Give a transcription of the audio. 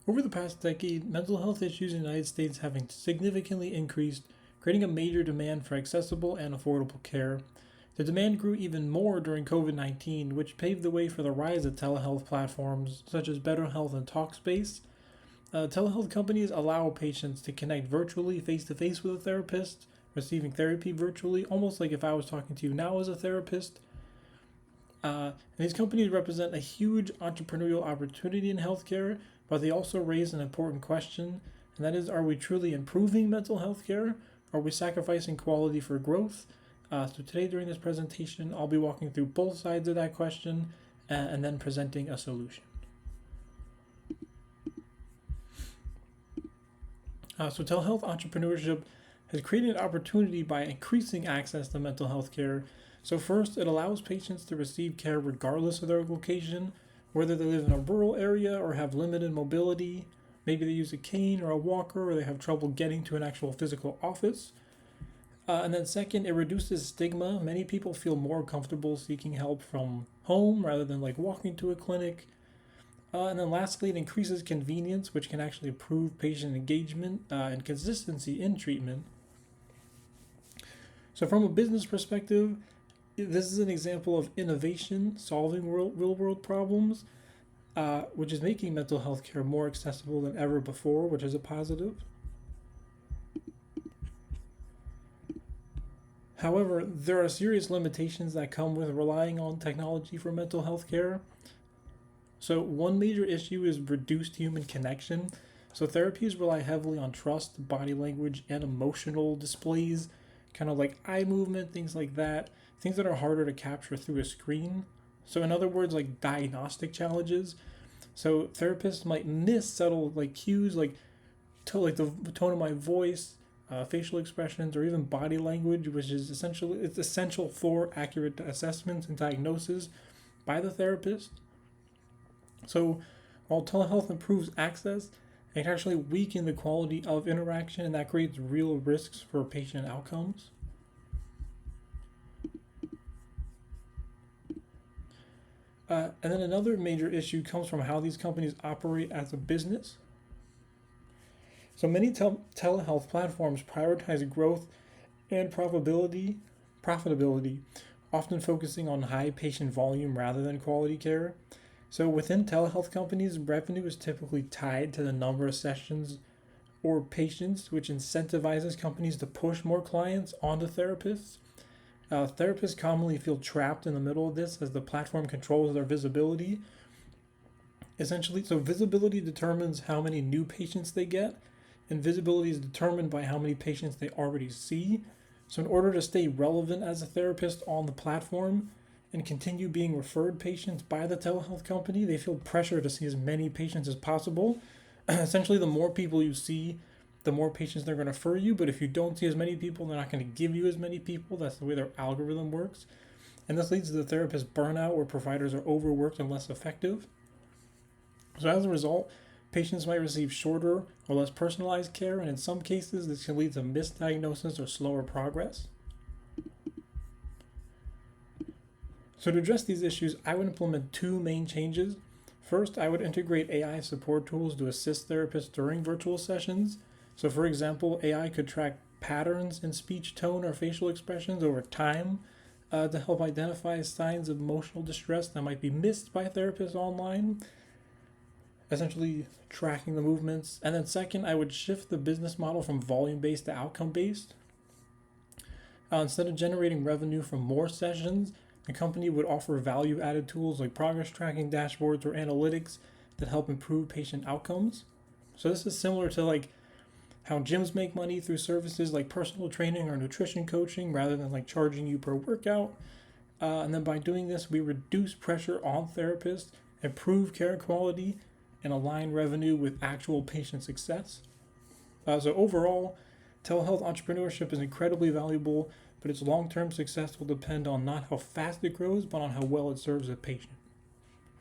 Over the past decade, mental health issues in the United States have significantly increased, creating a major demand for accessible and affordable care. The demand grew even more during COVID 19, which paved the way for the rise of telehealth platforms such as BetterHealth and Talkspace. Telehealth companies allow patients to connect virtually face to face with a therapist, receiving therapy virtually, almost like if I was talking to you now as a therapist. And these companies represent a huge entrepreneurial opportunity in healthcare, but they also raise an important question, and that is, are we truly improving mental health care? Are we sacrificing quality for growth? So today during this presentation, I'll be walking through both sides of that question and then presenting a solution. So telehealth entrepreneurship has created an opportunity by increasing access to mental health care. So first, it allows patients to receive care regardless of their location, whether they live in a rural area or have limited mobility. Maybe they use a cane or a walker, or they have trouble getting to an actual physical office. And then second, it reduces stigma. Many people feel more comfortable seeking help from home rather than like walking to a clinic. And then lastly, it increases convenience, which can actually improve patient engagement and consistency in treatment. So from a business perspective, this is an example of innovation solving real world problems, which is making mental health care more accessible than ever before, which is a positive. However, there are serious limitations that come with relying on technology for mental health care. So one major issue is reduced human connection. So therapies rely heavily on trust, body language, and emotional displays, kind of like eye movement, things like that, things that are harder to capture through a screen. So in other words, like diagnostic challenges. So therapists might miss subtle like cues, like the tone of my voice, facial expressions, or even body language, which is it's essential for accurate assessments and diagnosis by the therapist. So while telehealth improves access, it can actually weaken the quality of interaction, and that creates real risks for patient outcomes. And then another major issue comes from how these companies operate as a business. So many telehealth platforms prioritize growth and profitability, often focusing on high patient volume rather than quality care. So within telehealth companies, revenue is typically tied to the number of sessions or patients, which incentivizes companies to push more clients onto therapists. Therapists commonly feel trapped in the middle of this as the platform controls their visibility. Essentially, so visibility determines how many new patients they get, and visibility is determined by how many patients they already see. So in order to stay relevant as a therapist on the platform and continue being referred patients by the telehealth company, they feel pressure to see as many patients as possible. Essentially, the more people you see, the more patients they're going to refer you. But if you don't see as many people, they're not going to give you as many people. That's the way their algorithm works. And this leads to the therapist burnout, where providers are overworked and less effective. So as a result, patients might receive shorter or less personalized care, and in some cases, this can lead to misdiagnosis or slower progress. So to address these issues, I would implement two main changes. First, I would integrate AI support tools to assist therapists during virtual sessions. So for example, AI could track patterns in speech tone or facial expressions over time to help identify signs of emotional distress that might be missed by therapists online, essentially tracking the movements. And then second, I would shift the business model from volume-based to outcome-based. Instead of generating revenue from more sessions, the company would offer value-added tools like progress tracking dashboards or analytics that help improve patient outcomes. So this is similar to like how gyms make money through services like personal training or nutrition coaching rather than like charging you per workout. And then by doing this, we reduce pressure on therapists, improve care quality, and align revenue with actual patient success. So overall, telehealth entrepreneurship is incredibly valuable, but its long-term success will depend on not how fast it grows, but on how well it serves a patient.